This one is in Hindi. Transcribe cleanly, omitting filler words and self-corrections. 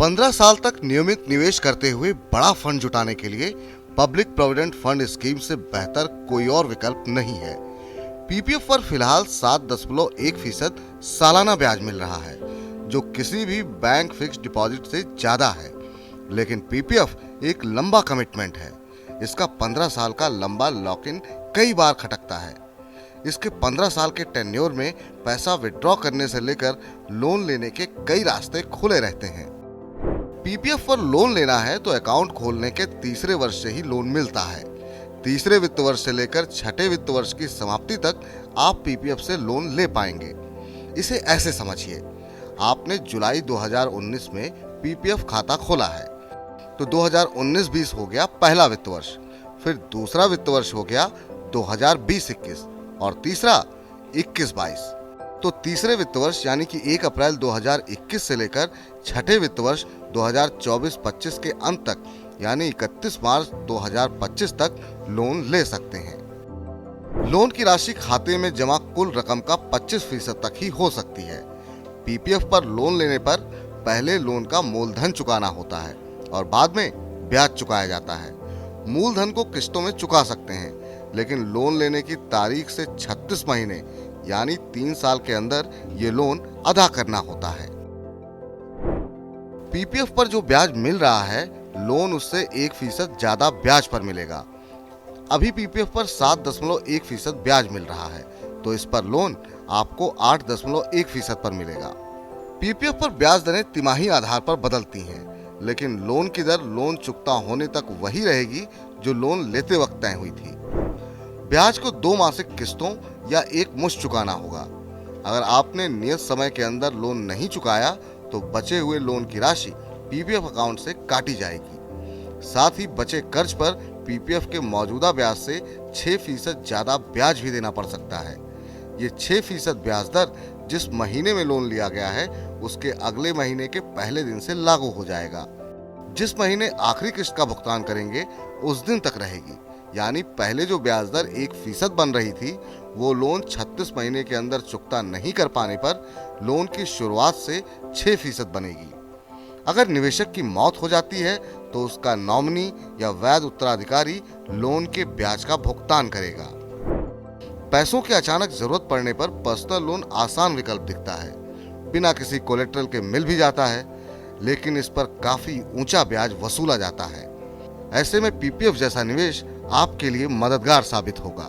15 साल तक नियमित निवेश करते हुए बड़ा फंड जुटाने के लिए पब्लिक प्रोविडेंट फंड स्कीम से बेहतर कोई और विकल्प नहीं है। पीपीएफ पर फिलहाल 7.1% सालाना ब्याज मिल रहा है, जो किसी भी बैंक फिक्स डिपॉजिट से ज्यादा है। लेकिन पीपीएफ एक लंबा कमिटमेंट है। इसका 15 साल का लंबा लॉक इन कई बार खटकता है। इसके 15 साल के टेन्योर में पैसा विड्रॉ करने से लेकर लोन लेने के कई रास्ते खुले रहते हैं। पीपीएफ पर लोन लेना है तो अकाउंट खोलने के तीसरे वर्ष से ही लोन मिलता है। तीसरे वित्त वर्ष से लेकर छठे वित्त वर्ष की समाप्ति तक आप पीपीएफ से लोन ले पाएंगे। इसे ऐसे समझिए, आपने जुलाई 2019 में पीपीएफ खाता खोला है तो 2019-20 हो गया पहला वित्त वर्ष, फिर दूसरा वित्त वर्ष हो गया 2020-21 और तीसरा 21-22। तो तीसरे वित्त वर्ष यानी कि 1 अप्रैल 2021 से लेकर छठे वित्त वर्ष 2024-25 के अंत तक यानी 31 मार्च 2025 तक लोन ले सकते हैं। लोन की राशि खाते में जमा कुल रकम का 25% तक ही हो सकती है। पीपीएफ पर लोन लेने पर पहले लोन का मूलधन चुकाना होता है और बाद में ब्याज चुकाया जाता है। मूलधन को किस्तों में चुका सकते हैं, लेकिन लोन लेने की तारीख से 36 महीने यानी 3 साल के अंदर ये लोन अदा करना होता है। पीपीएफ पर जो ब्याज मिल रहा है, लोन उससे 1% ज्यादा ब्याज पर मिलेगा। अभी पीपीएफ पर 7.1% ब्याज मिल रहा है, तो इस पर लोन आपको 8.1% पर मिलेगा। पीपीएफ पर ब्याज दरें तिमाही आधार पर बदलती हैं, लेकिन लोन की दर लोन चुकता होने तक वही रहेगी जो लोन लेते वक्त तय हुई थी। ब्याज को 2 मासिक किस्तों या एक मुश्त चुकाना होगा। अगर आपने नियत समय के अंदर लोन नहीं चुकाया तो बचे हुए लोन की राशि पीपीएफ अकाउंट से काटी जाएगी। साथ ही बचे कर्ज पर पीपीएफ के मौजूदा ब्याज से 6% ज्यादा ब्याज भी देना पड़ सकता है। ये 6% ब्याज दर जिस महीने में लोन लिया गया है उसके अगले महीने के पहले दिन से लागू हो जाएगा। जिस महीने आखिरी किस्त का भुगतान करेंगे उस दिन तक रहेगी। यानी पहले जो ब्याज दर 1% बन रही थी, वो लोन 36 महीने के अंदर चुकता नहीं कर पाने पर लोन की शुरुआत से 6% बनेगी। अगर निवेशक की मौत हो जाती है तो उसका नॉमिनी या वैध उत्तराधिकारी लोन के ब्याज का भुगतान करेगा। पैसों की अचानक जरूरत पड़ने पर पर्सनल लोन आसान विकल्प दिखता है। बिना किसी कोलेट्रल के मिल भी जाता है, लेकिन इस पर काफी ऊंचा ब्याज वसूला जाता है। ऐसे में पीपीएफ जैसा निवेश आपके लिए मददगार साबित होगा।